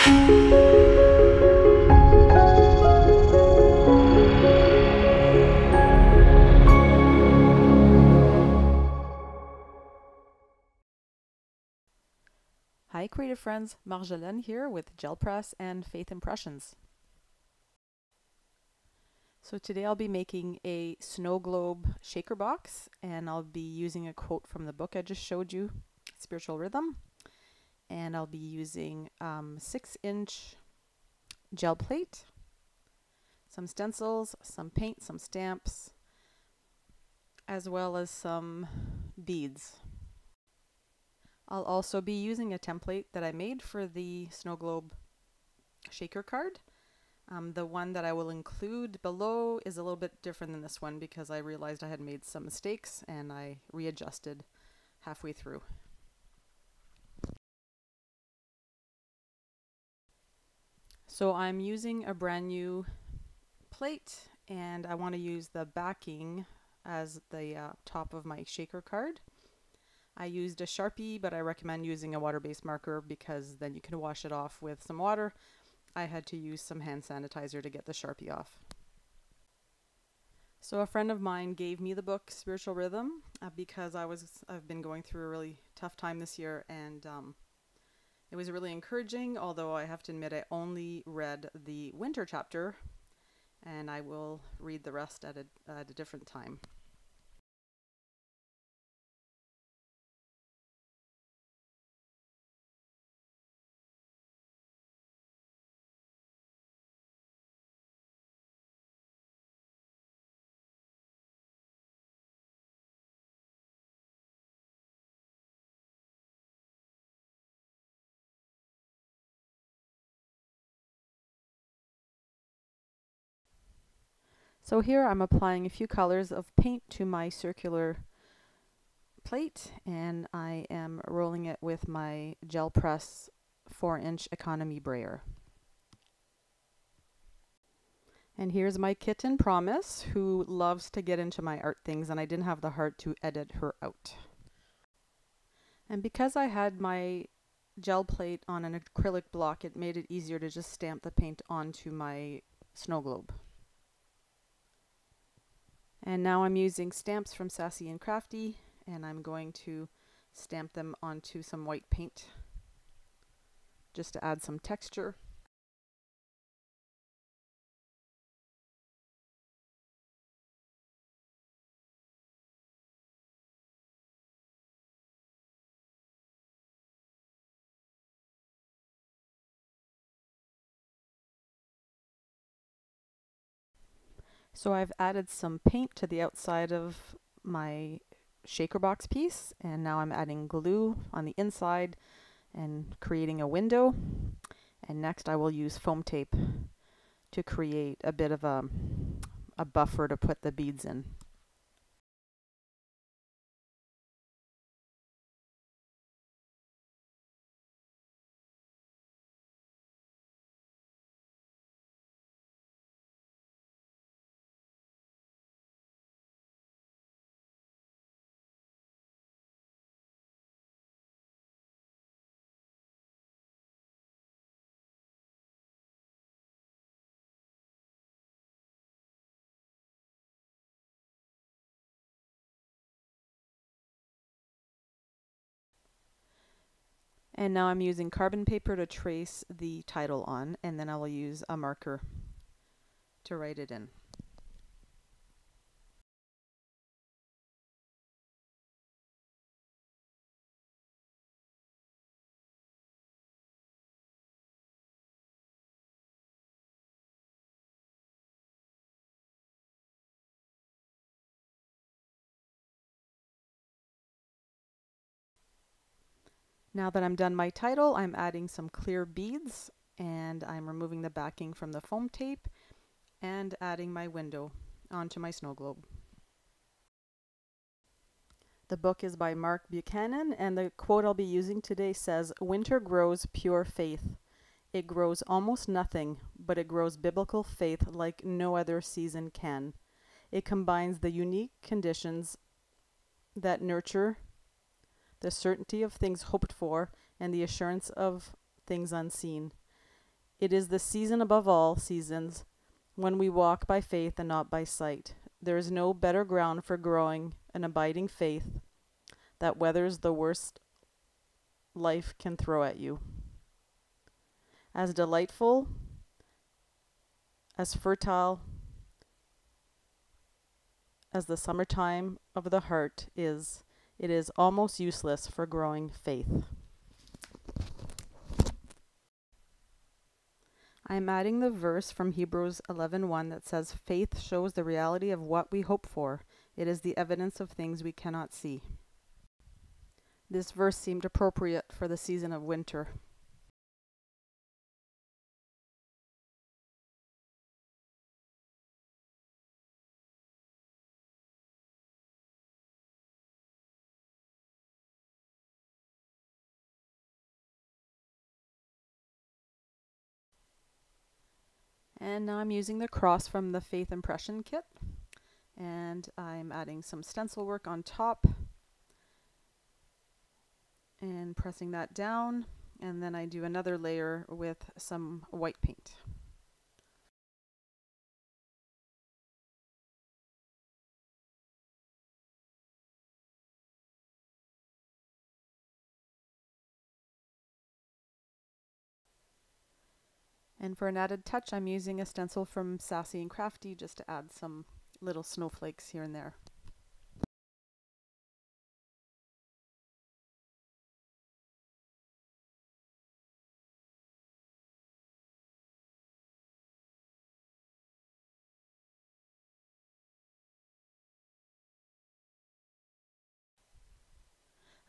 Hi creative friends, Marjolaine here with Gelpress and Faith Impressions. So today I'll be making a Snowglobe shaker box, and I'll be using a quote from the book I just showed you, Spiritual Rhythm, and I'll be using 6-inch gel plate, some stencils, some paint, some stamps, as well as some beads. I'll also be using a template that I made for the Snowglobe shaker card. The one that I will include below is a little bit different than this one because I realized I had made some mistakes and I readjusted halfway through. So I'm using a brand new plate, and I want to use the backing as the top of my shaker card. I used a Sharpie, but I recommend using a water-based marker because then you can wash it off with some water. I had to use some hand sanitizer to get the Sharpie off. So a friend of mine gave me the book Spiritual Rhythm because I've been going through a really tough time this year, and it was really encouraging, although I have to admit I only read the winter chapter, and I will read the rest at a different time. So here I'm applying a few colors of paint to my circular plate, and I am rolling it with my Gelpress 4-inch economy brayer. And here's my kitten Promise, who loves to get into my art things, and I didn't have the heart to edit her out. And because I had my gel plate on an acrylic block, it made it easier to just stamp the paint onto my snow globe. And now I'm using stamps from Sassy and Crafty, and I'm going to stamp them onto some white paint just to add some texture. So I've added some paint to the outside of my shaker box piece, and now I'm adding glue on the inside and creating a window. And next I will use foam tape to create a bit of a buffer to put the beads in. And now I'm using carbon paper to trace the title on, and then I will use a marker to write it in. Now that I'm done my title, I'm adding some clear beads, and I'm removing the backing from the foam tape and adding my window onto my snow globe. The book is by Mark Buchanan, and the quote I'll be using today says, "Winter grows pure faith. It grows almost nothing, but it grows biblical faith like no other season can. It combines the unique conditions that nurture the certainty of things hoped for and the assurance of things unseen. It is the season above all seasons when we walk by faith and not by sight. There is no better ground for growing an abiding faith that weathers the worst life can throw at you. As delightful, as fertile as the summertime of the heart is, it is almost useless for growing faith. I'm adding the verse from Hebrews 11:1 that says, "Faith shows the reality of what we hope for. It is the evidence of things we cannot see." This verse seemed appropriate for the season of winter. And now I'm using the cross from the Faith Impression kit, and I'm adding some stencil work on top and pressing that down, and then I do another layer with some white paint. And for an added touch, I'm using a stencil from Sassy and Crafty just to add some little snowflakes here and there.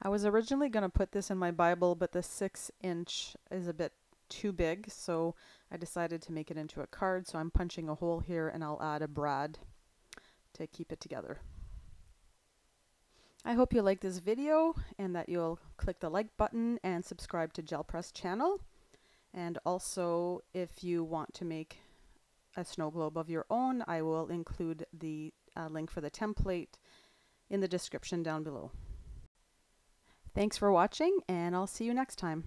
I was originally going to put this in my Bible, but the 6-inch is a bit too big, so I decided to make it into a card. So I'm punching a hole here, and I'll add a brad to keep it together. I hope you like this video and that you'll click the like button and subscribe to Gelpress channel. And also, if you want to make a snow globe of your own, I will include the link for the template in the description down below. Thanks for watching, and I'll see you next time.